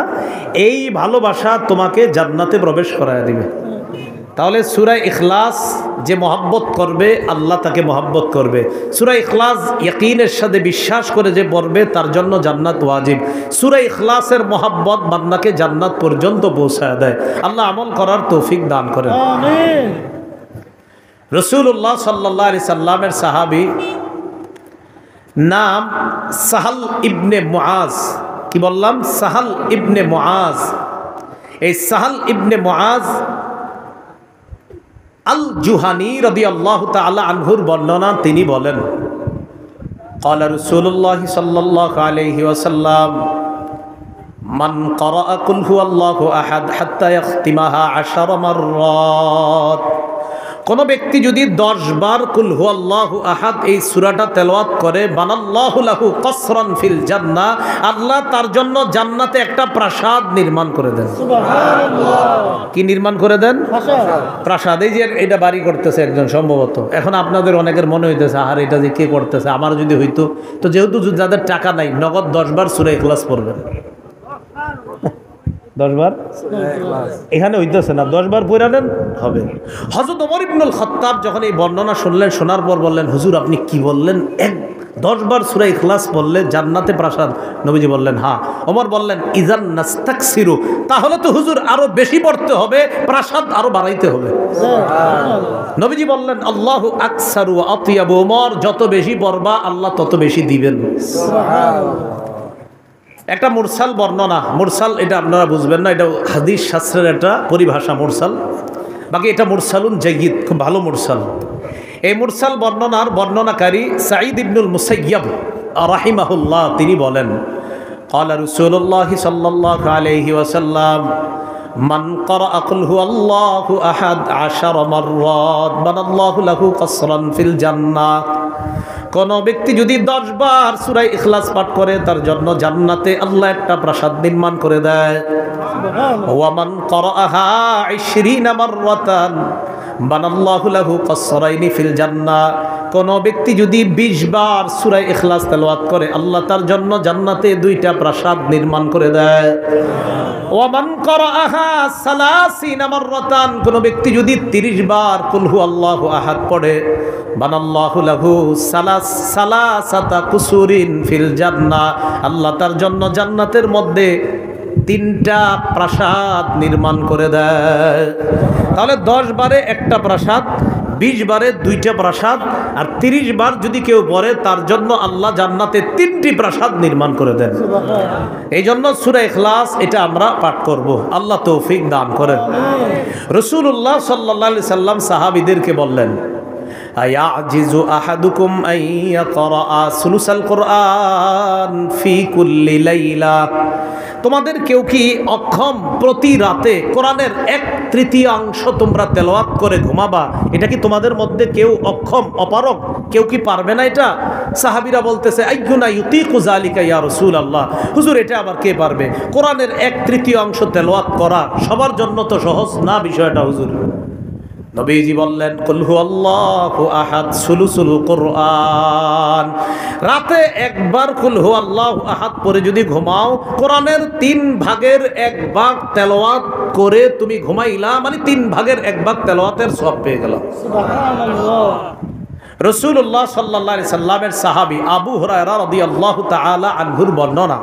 এই ভালোবাসা তোমাকে জান্নাতে প্রবেশ করায় দিবে। তাহলে সূরা ইখলাস যে মহব্বত করবে আল্লাহ তাকে মহব্বত করবে। সূরা ইখলাস ইয়াকিনের সাথে বিশ্বাস করে যে পড়বে তার জন্য জান্নাত ওয়াজিব। সূরা ইখলাসের মহব্বত বান্দাকে জান্নাত পর্যন্ত পৌঁছায় দেয়। আল্লাহ আমল করার তৌফিক দান করেন, আমিন। রাসূলুল্লাহ সাল্লাল্লাহু আলাইহি সাল্লামের সাহাবী নাম সাহাল ইবনে মুআজ। কি বললাম? সাহাল ইবনে মুআজ। এই সাহাল ইবনে মুআজ আল জুহানি রাদিয়াল্লাহু তাআলা আনহুর বর্ণনা, তিনি বলেন ক্বালা রাসূলুল্লাহ সাল্লাল্লাহু আলাইহি ওয়াসাল্লাম মান ক্বারাআ কুল হুয়াল্লাহু আহাদ হাত্তা ইয়াখতিমাহা 10 মাররাত। কোন ব্যক্তি যদি 10 বার কুল হুয়াল্লাহু আহাদ এই সূরাটা তেলাওয়াত করে, বানাল্লাহু লাহু কসরান ফিল জান্নাহ, আল্লাহ তার জন্য জান্নাতে একটা প্রাসাদ নির্মাণ করে দেন। সুবহানাল্লাহ। কি নির্মাণ করে দেন? প্রাসাদ। এই যে এটা বাড়ি করতেছে একজন সম্ভবত। এখন আপনাদের অনেকের মনে হইতেছে আর এটা যে কে করতেছে, আমার যদি হইতো। তো যেহেতু যাদের টাকা নাই, নগদ 10 বার সূরা ইখলাস পড়বেন। 10 বার এখানে হইতেছে না, 10 বার পড়া নেন হবে। হযরত ওমর ইবনুল খাত্তাব যখন এই বর্ণনা শুনলেন, শোনার পর বললেন, হুজুর আপনি কি বললেন? 10 বার সূরা ইখলাস পড়লে জান্নাতে প্রাসাদ? নবীজি বললেন হ্যাঁ। ওমর বললেন ইজান নাস্তাকসিরু, তাহলে তো হুজুর আরো বেশি পড়তে হবে, প্রাসাদ আরো বাড়াইতে হবে। নবীজি বললেন আল্লাহু আকসারু ওয়া আতিয়াবু, ওমর যত বেশি পড়বা আল্লাহ তত বেশি দিবেন। সুবহানাল্লাহ। একটা মুরসাল বর্ণনা, মুরসাল এটা আপনারা বুঝবেন না, এটা হাদিস শাস্ত্রের একটা পরিভাষা মুরসাল। বাকি এটা মুরসালুন জাইয়্যিদ, খুব ভালো মুরসাল। এই মুরসাল বর্ণনার বর্ণনাকারী সাঈদ ইবনুল মুসাইয়্যিব রাহিমাহুল্লাহ, তিনি বলেন ক্বালা রাসূলুল্লাহ সাল্লাল্লাহু আলাইহি ওয়াসাল্লাম মান ক্বারাআ কুল হুয়াল্লাহু আহাদ 10 মাররাত বানাল্লাহু লাহু কসরান ফিল জান্নাহ। কোন ব্যক্তি যদি 10 বার সূরা ইখলাস পাঠ করে, তার জন্য জান্নাতে আল্লাহ একটা প্রাসাদ নির্মাণ করে দেয়। ওয়া মান ক্বারাআহা 20 মাররাতান বানাল্লাহু লাহু কসরাইনি ফিল জান্নাহ। কোন ব্যক্তি যদি 20 বার সূরা ইখলাস তেলাওয়াত করে, আল্লাহ তার জন্য জান্নাতে 2টা প্রাসাদ নির্মাণ করে দেয়। ওয়া মান ক্বারাআহা 30 মাররাতান, কোন ব্যক্তি যদি 30 বার কুল হুয়াল্লাহু আহাদ পড়ে, বানাল্লাহু লাহু সালাসাতা কুসুরিন ফিল জান্নাহ, আল্লাহ তার জন্য জান্নাতের মধ্যে 3টা প্রাসাদ নির্মাণ করে দেয়। তাহলে 10 বারে একটা প্রাসাদ, 20 বারে 2টা প্রাসাদ, আর 30 বার যদি কেউ পড়ে তার জন্য আল্লাহ জান্নাতে 3টি প্রাসাদ নির্মাণ করে দেন। এই জন্য সূরা ইখলাস এটা আমরা পাঠ করব, আল্লাহ তৌফিক দান করেন। রাসূলুল্লাহ সাল্লাল্লাহু আলাইহি সাল্লাম সাহাবীদেরকে বললেন আয়াজিজু আহাদুকুম আন ইয়াকরা সুলুসাল কুরআন ফি কুল্লি লাইলা। তোমাদের কেউ কি অক্ষম প্রতি রাতে কোরআনের 1/3 তোমরা তেলাওয়াত করে ঘুমাবা? এটা কি তোমাদের মধ্যে কেউ অক্ষম, অপারগ কেউ কি পারবে না এটা? সাহাবীরা বলতেছে আইয়ুনা ইউতিকু যালিকা ইয়া রাসূলুল্লাহ, হুজুর এটা আবার কে পারবে? কোরআনের 1/3 তেলাওয়াত করা সবার জন্য তো সহজ না বিষয়টা হুজুর। নবীজি বললেন কুল হুয়াল্লাহু আহাদ সুলুসুল কুরআন। রাতে একবার কুল হুয়াল্লাহু আহাদ পড়ে যদি ঘুমাও, কোরআনের 3 ভাগের 1 ভাগ তেলাওয়াত করে তুমি ঘুমাইলা, মানে 3 ভাগের 1 ভাগ তেলাওয়াতের সওয়াব পেয়ে গেল। সুবহানাল্লাহ। রাসূলুল্লাহ সাল্লাল্লাহু আলাইহি সাল্লামের সাহাবী আবু হুরায়রা রাদিয়াল্লাহু তাআলা আনহুর বর্ণনা,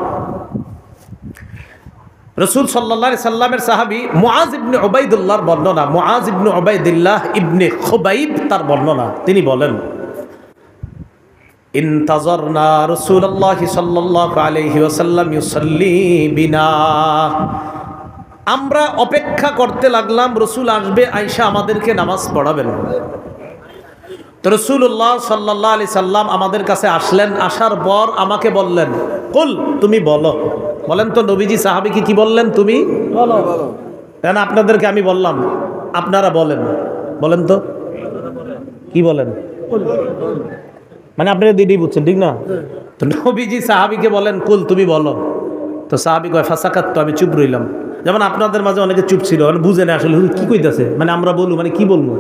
রাসূল সাল্লাল্লাহু আলাইহি সাল্লামের সাহাবী মুআজ ইবনে উবাইদুল্লাহর বর্ণনা, মুআজ ইবনে উবাইদুল্লাহ ইবনে খুবাইব তার বর্ণনা, তিনি বলেন ইনতাজারনা রাসূলুল্লাহ সাল্লাল্লাহু আলাইহি ওয়াসাল্লাম ইউসাল্লি বিনা। আমরা অপেক্ষা করতে লাগলাম রাসূল আসবে, আয়েশা আমাদেরকে নামাজ পড়াবেন। তো রাসূলুল্লাহ সাল্লাল্লাহু আলাইহি সাল্লাম আমাদের কাছে আসলেন, আসার পর আমাকে বললেন কুল, তুমি বলো। বলেন তো নবীজি সাহাবীকে কি বললেন? তুমি বলো। কেন আপনাদেরকে আমি বললাম, আপনারা বলেন, বলেন তো কি বলেন? মানে আপনারা দিদি বুঝছেন ঠিক না? তো নবীজি সাহাবীকে বলেন কুল, তুমি বলো। তো সাহাবী কয় ফাসাকাত, তো আমি চুপ রইলাম। যেমন আপনাদের মাঝে অনেকে চুপ ছিল, মানে বুঝে না আসলে কি কইতাছে, মানে আমরা বলবো মানে কি বলবো।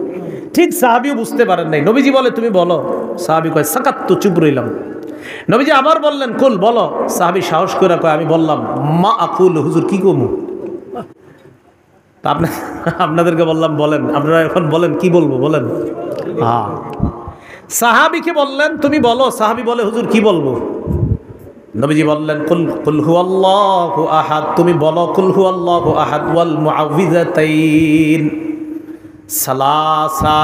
ঠিক সাহাবিও বুঝতে পারেন নাই। নবীজি বলে তুমি বলো, সাহাবি কয় সাকাত্তু, চুপ রইলাম। নবীজি আবার বললেন কুল, বলো। সাহাবি সাহস করে কয় আমি বললাম মা আকুল, হুজুর কি কমু। তা আপনাদেরকে বললাম বলেন, আপনারা এখন বলেন কি বলবো বলেন। হ্যাঁ, সাহাবিকে বললেন তুমি বলো। সাহাবি বলে হুজুর কি বলবো। নবীজি বললেন কুল হুয়াল্লাহু আহাদ, তুমি বলো কুল হুয়াল্লাহু আহাদ ওয়াল মুআউযিযাতাইন সালাসা।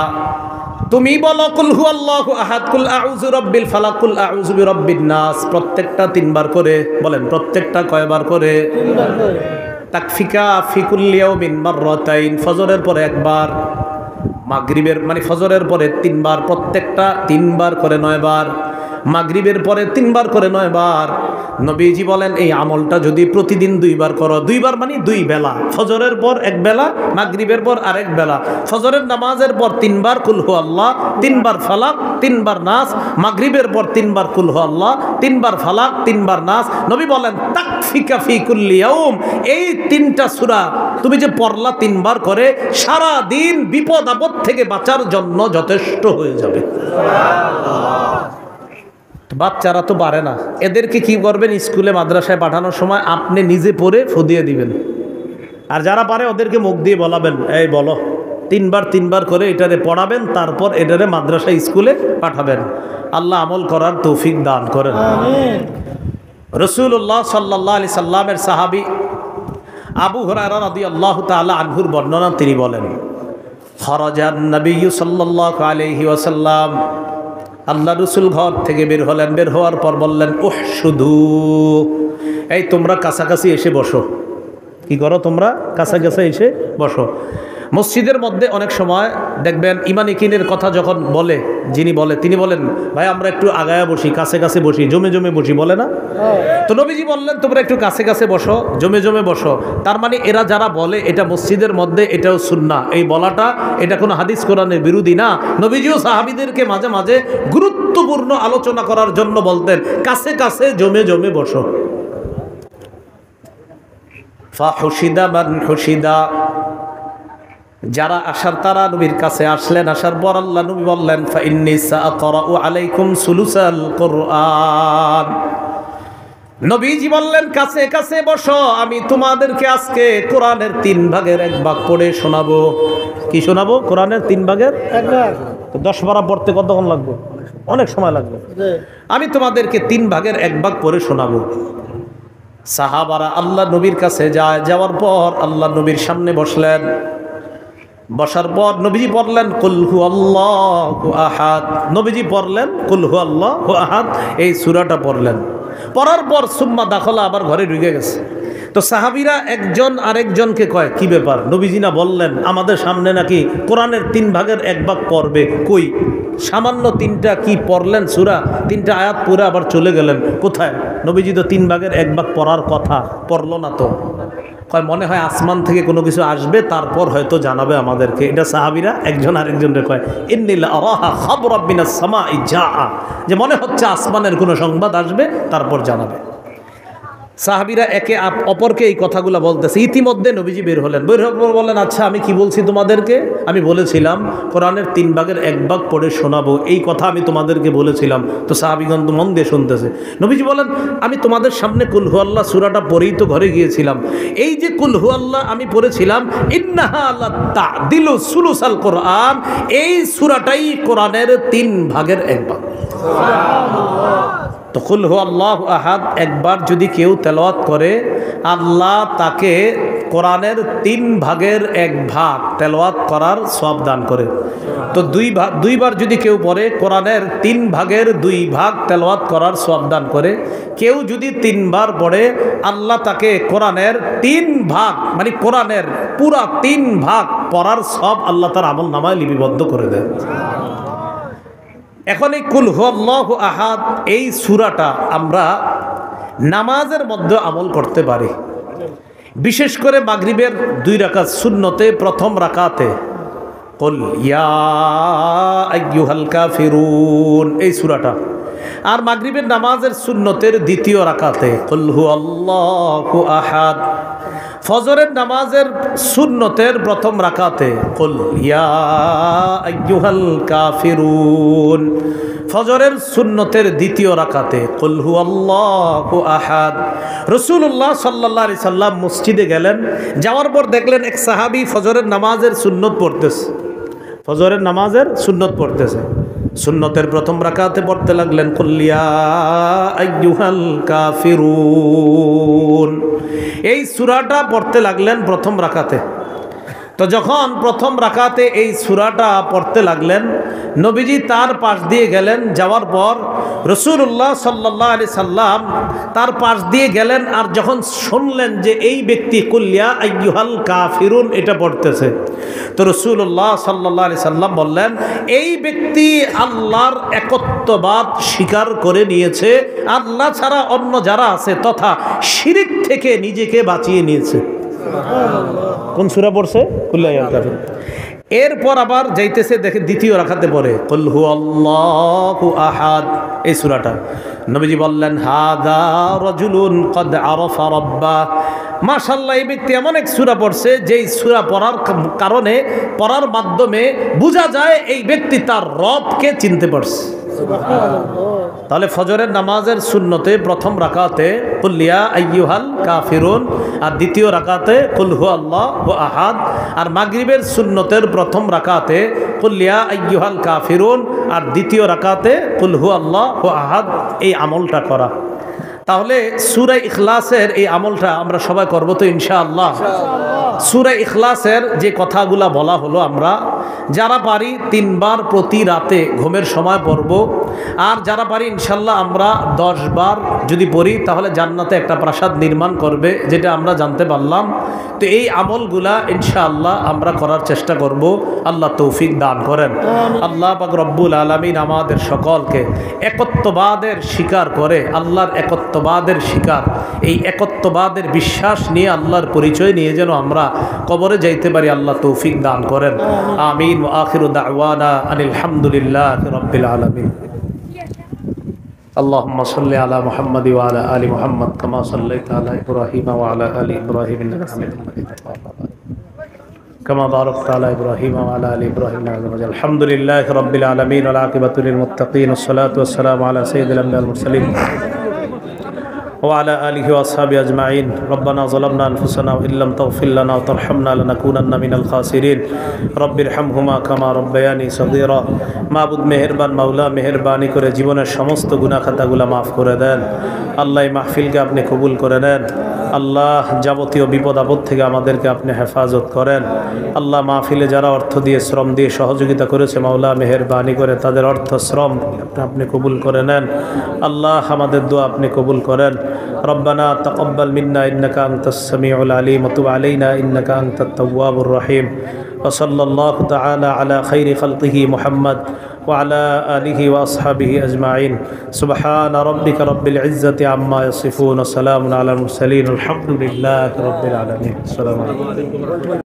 তুমি বলো কুল হুয়াল্লাহু আহাদ, কুল আউযু রাব্বিল ফালাক, কুল আউযু বিরাব্বিন নাস, প্রত্যেকটা 3 বার করে বলেন। প্রত্যেকটা কয়বার করে? 3 বার করে। তাকফিকা ফি কুল্লি ইয়াউমিন মাররাতাইন, ফজরের পরে একবার, মাগরিবের মানে ফজরের পরে 3 বার, প্রত্যেকটা 3 বার করে 9 বার, মাগরিবের পরে 3 বার করে 9 বার। নবীজি বলেন এই আমলটা যদি প্রতিদিন 2 বার করো, 2 বার মানে 2 বেলা, ফজরের পর এক বেলা, মাগরিবের পর আরেক বেলা, ফজরের নামাজের পর 3 বার কুল হু আল্লাহ, 3 বার ফালাক, 3 বার নাস, মাগরিবের পর 3 বার কুল হু আল্লাহ, 3 বার ফালাক, 3 বার নাস। নবী বলেন তাকফিকা ফি কুল্লি ইয়াউম, এই 3টা সূরা তুমি যে পড়লা 3 বার করে, সারা দিন বিপদ আপদ থেকে বাঁচার জন্য যথেষ্ট হয়ে যাবে। বাচ্চারা তো পারে না, এদেরকে কি করবেন, স্কুলে মাদ্রাসায় পাঠানোর সময় আপনি নিজে পড়ে ফুদিয়ে দিবেন, আর যারা পারে ওদেরকে মুখ দিয়ে বলাবেন এই বলো, 3 বার করে এটারে পড়াবেন, তারপর এটারে মাদ্রাসা স্কুলে পাঠাবেন। আল্লাহ আমল করার তৌফিক দান করেন। রাসূলুল্লাহ সাল্লাল্লাহু আলাইহি সাল্লামের সাহাবী আবু হুরায়রা রাদিয়াল্লাহু তাআলা আনহুর বর্ণনা, তিনি বলেন খরাজান নবী সাল্লাল্লাহু আলাইহি ওয়াসাল্লাম, আল্লাহ রসুল ঘর থেকে বের হলেন। বের হওয়ার পর বললেন উহশুদু, এই তোমরা কাছাকাছি এসে বসো। কি করো তোমরা? কাছাকাছি এসে বসো। মসজিদের মধ্যে অনেক সময় দেখবেন ইমান ইকিনের কথা যখন বলে, যিনি বলে তিনি বলেন ভাই আমরা একটু আগায়া বসি, কাছে কাছে বসি, জমে জমে বসি, বলে না? তো নবীজি বললেন তোমরা একটু কাছে কাছে বসো, জমে জমে বসো। তার মানে এরা যারা বলে এটা মসজিদের মধ্যে, এটাও সুন্নাহ। এই বলাটা এটা কোনো হাদিস কোরআনের বিরোধী না। নবীজিও সাহাবীদেরকে মাঝে মাঝে গুরুত্বপূর্ণ আলোচনা করার জন্য বলতেন কাছে কাছে জমে জমে বসো। ফাহুশিদা মান হুশিদা, যারা আসার তারা নবীর কাছে আসলেন। আসার পর আল্লাহ নবী বললেন ফাইন্নী সাআকরাউ আলাইকুম সুলুসাল কুরআন, নবীজি বললেন কাছে কাছে বসো, আমি তোমাদেরকে আজকে কোরআনের 3 ভাগের 1 ভাগ পড়ে শোনাবো। কি শোনাবো? কোরআনের 3 ভাগের 1 ভাগ। 10 পারা পড়তে কতক্ষণ লাগবে? অনেক সময় লাগবে। আমি তোমাদেরকে 3 ভাগের 1 ভাগ পড়ে শোনাবো। সাহাবারা আল্লাহ নবীর কাছে যায়। যাওয়ার পর আল্লাহ নবীর সামনে বসলেন। বসার পর নবীজি পড়লেন কুল হু আল্লাহু আহাদ। নবীজি পড়লেন কুল হু আল্লাহু আহাদ, এই সূরাটা পড়লেন। পড়ার পর সুম্মা দাখলা, আবার ঘরে ঢুকে গেছে। তো সাহাবীরা একজন আরেকজনকে কয় কি ব্যাপার, নবীজি না বললেন আমাদের সামনে নাকি কোরআনের 3 ভাগের 1 ভাগ পড়বে, কই সামান্য 3টা কি পড়লেন সূরা, 3টা আয়াত পড়ে আবার চলে গেলেন কোথায়? নবীজি তো 3 ভাগের 1 ভাগ পড়ার কথা, পড়লো না তো। কয় মনে হয় আসমান থেকে কোনো কিছু আসবে, তারপর হয়তো জানাবে আমাদেরকে। এটা সাহাবীরা একজন আরেকজনকে কয় ইন্নী লা আরাহা খাবরাম মিনাস সামাই জাআ, যে মনে হচ্ছে আসমানের কোনো সংবাদ আসবে, তারপর জানাবে। সাহাবীরা একে অপরকে এই কথাগুলো বলতেছে। ইতিমধ্যে নবীজি বের হলেন। বের হওয়ার পর বললেন আচ্ছা আমি কি বলছি তোমাদেরকে? আমি বলেছিলাম কোরআনের 3 ভাগের 1 ভাগ পড়ে শোনাবো, এই কথা আমি তোমাদেরকে বলেছিলাম। তো সাহাবীগণ তো মন দিয়ে শুনতেছে। নবীজি বলেন আমি তোমাদের সামনে কুল হু আল্লাহ সূরাটা পড়েই তো ঘরে গিয়েছিলাম। এই যে কুল হু আল্লাহ আমি পড়েছিলাম, ইন্নাহা লা তা'দিলু সুলুসাল কোরআন, এই সূরাটাই কোরআনের 3 ভাগের 1 ভাগ। তো কুল হু আল্লাহু আহাদ একবার যদি কেউ তেলাওয়াত করে, আল্লাহ তাকে কোরআনের 3 ভাগের 1 ভাগ তেলাওয়াত করার সওয়াব দান করে। তো 2 বার যদি কেউ পড়ে, কোরআনের 3 ভাগের 2 ভাগ তেলাওয়াত করার সওয়াব দান করে। কেউ যদি 3 বার পড়ে, আল্লাহ তাকে কোরআনের 3 ভাগ মানে কোরআনের পুরা 3 ভাগ পড়ার সওয়াব আল্লাহ তার আমল নামায় লিপিবদ্ধ করে দেয়। এখন এই কুল হু আল্লাহু আহাদ এই সূরাটা আমরা নামাজের মধ্যে আমল করতে পারি। বিশেষ করে মাগরিবের 2 রাকাত সুন্নতে প্রথম রাকাতে কুল ইয়া আইয়ুহাল কাফিরুন এই সূরাটা আর মাগরিবের নামাজের সুন্নতের দ্বিতীয় রাকাতে কুল হুয়াল্লাহু আহাদ। ফজরের নামাজের সুন্নতের প্রথম রাকাতে কুল ইয়া আইয়ুহাল কাফিরুন। ফজরের সুন্নতের দ্বিতীয় রাকাতে কুল হুয়াল্লাহু আহাদ। রাসূলুল্লাহ সাল্লাল্লাহু আলাইহি সাল্লাম মসজিদে গেলেন, যাওয়ার পর দেখলেন এক সাহাবী ফজরের নামাজের সুন্নত পড়তেছে, ফজরের নামাজের সুন্নত পড়তেছে। সুন্নতের প্রথম রাকাতে পড়তে লাগলেন কুল ইয়া আইয়ুহাল কাফিরুন। এই সূরাটা পড়তে লাগলেন প্রথম রাকাতে। তো যখন প্রথম রাকাতে এই সূরাটা পড়তে লাগলেন, নবীজি তার পাশ দিয়ে গেলেন, যাওয়ার পর রাসূলুল্লাহ সাল্লাল্লাহু আলাইহি সাল্লাম তার পাশ দিয়ে গেলেন। আর যখন শুনলেন যে এই ব্যক্তি কুল ইয়া আইয়ুহাল কাফিরুন এটা পড়তেছে, তো রাসূলুল্লাহ সাল্লাল্লাহু আলাইহি সাল্লাম বললেন, এই ব্যক্তি আল্লাহর একত্ববাদ স্বীকার করে নিয়েছে, আল্লাহ ছাড়া অন্য যারা আছে তথা শিরক থেকে নিজেকে বাঁচিয়ে নিয়েছে। কোন সূরা পড়ছে? কুল ইয়া আইয়ুহাল কাফিরুন। এরপর আবার যাইতেছে, দেখে দ্বিতীয় রাকাতে পড়ে কুল হুয়াল্লাহু আহাদ এই সূরাটা। নবীজি বললেন, হাদা রাজুলুন ক্বাদ আরাফা রাব্বাহ। মাশাআল্লাহ, এই ব্যক্তি এমন এক সূরা পড়ছে যেই সূরা পড়ার কারণে, পড়ার মাধ্যমে বোঝা যায় এই ব্যক্তি তার রবকে চিনতে পারছে। তাহলে ফজরের নামাজের সুন্নতে প্রথম রাকাতে কুল ইয়া আইয়ুহাল কাফিরুন, আর দ্বিতীয় রাকাতে কুল হুয়াল্লাহু আহাদ। আর মাগরিবের সুন্নতের প্রথম রাকাতে কুল ইয়া আইয়ুহাল কাফিরুন, আর দ্বিতীয় রাকাতে কুল হুয়াল্লাহু আহাদ। এই আমলটা করা। তাহলে সূরা ইখলাসের এই আমলটা আমরা সবাই করব তো ইনশাআল্লাহ। সূরা ইখলাসের যে কথাগুলা বলা হলো, আমরা যারা পারি 3 বার প্রতি রাতে ঘুমের সময় পড়ব। আর যারা পারি ইনশাআল্লাহ আমরা 10 বার যদি পড়ি তাহলে জান্নাতে একটা প্রাসাদ নির্মাণ করবে, যেটা আমরা জানতে পারলাম। তো এই আমলগুলা ইনশাআল্লাহ আমরা করার চেষ্টা করব। আল্লাহ তৌফিক দান করেন। আল্লাহ পাক রব্বুল আলামিন আমাদের সকলকে একত্ববাদের স্বীকার করে, আল্লাহর একত্ববাদের স্বীকার, এই একত্ববাদের বিশ্বাস নিয়ে আল্লাহর পরিচয় নিয়ে যেন আমরা কবরে যাইতে পারি, আল্লাহ তৌফিক দান করেন। আমিন। ওয়া আখিরু দাওয়ানা আনিল হামদুলিল্লাহি রাব্বিল আলামিন। আল্লাহুম্মা সাল্লি আলা মুহাম্মাদ ওয়া আলা আলি মুহাম্মাদ কামা সাল্লাইতা আলা ইব্রাহিম ওয়া আলা আলি ইব্রাহিম ইন্নাকা হামিদুম মাজিদ। كما باركت على إبراهيم وعلى آل إبراهيم إنك حميد مجيد. الحمد لله رب العالمين والعاقبة للمتقين والصلاة والسلام على سيد الأنبياء والمرسلين وعلى آله وأصحابه أجمعين. ربنا ظلمنا أنفسنا وإن لم تغفر لنا وترحمنا لنكونن من الخاسرين. رب ارحمهما كما ربياني صغيرا. মাবুদ মেহেরবান, মাওলা মেহেরবানি করে জীবনের সমস্ত গুনাহ খাতাগুলো মাফ করে দেন। আল্লাহ এই মাহফিলকে আপনি কবুল করে নেন। আল্লাহ যাবতীয় বিপদ আপদ থেকে আমাদেরকে আপনি হেফাজত করেন। আল্লাহ মাহফিলে যারা অর্থ দিয়ে শ্রম দিয়ে সহযোগিতা করেছে, মাওলা মেহেরবানি করে তাদের অর্থ শ্রম আপনি কবুল করে নেন। আল্লাহ আমাদের দোয়া আপনি কবুল করেন। রব্বানা তাকাব্বাল মিন্না ইন্নাকা আনতাস সামিউল আলিম ওয়া তুব আলাইনা ইন্নাকা আনতাত তাওয়াবুর রহিম। ওয়া সাল্লাল্লাহু তাআলা আলা খাইরি খালকিহি মুহাম্মদ ওয়া আলা আলিহি ওয়া আসহাবিহি আজমাইন। সুবহানা রাব্বিকা রাব্বিল ইজ্জাতি আম্মা ইয়াসিফুন ওয়া সালামুন আলাল মুরসালিন। আলহামদুলিল্লাহি রাব্বিল আলামিন। আসসালামু আলাইকুম।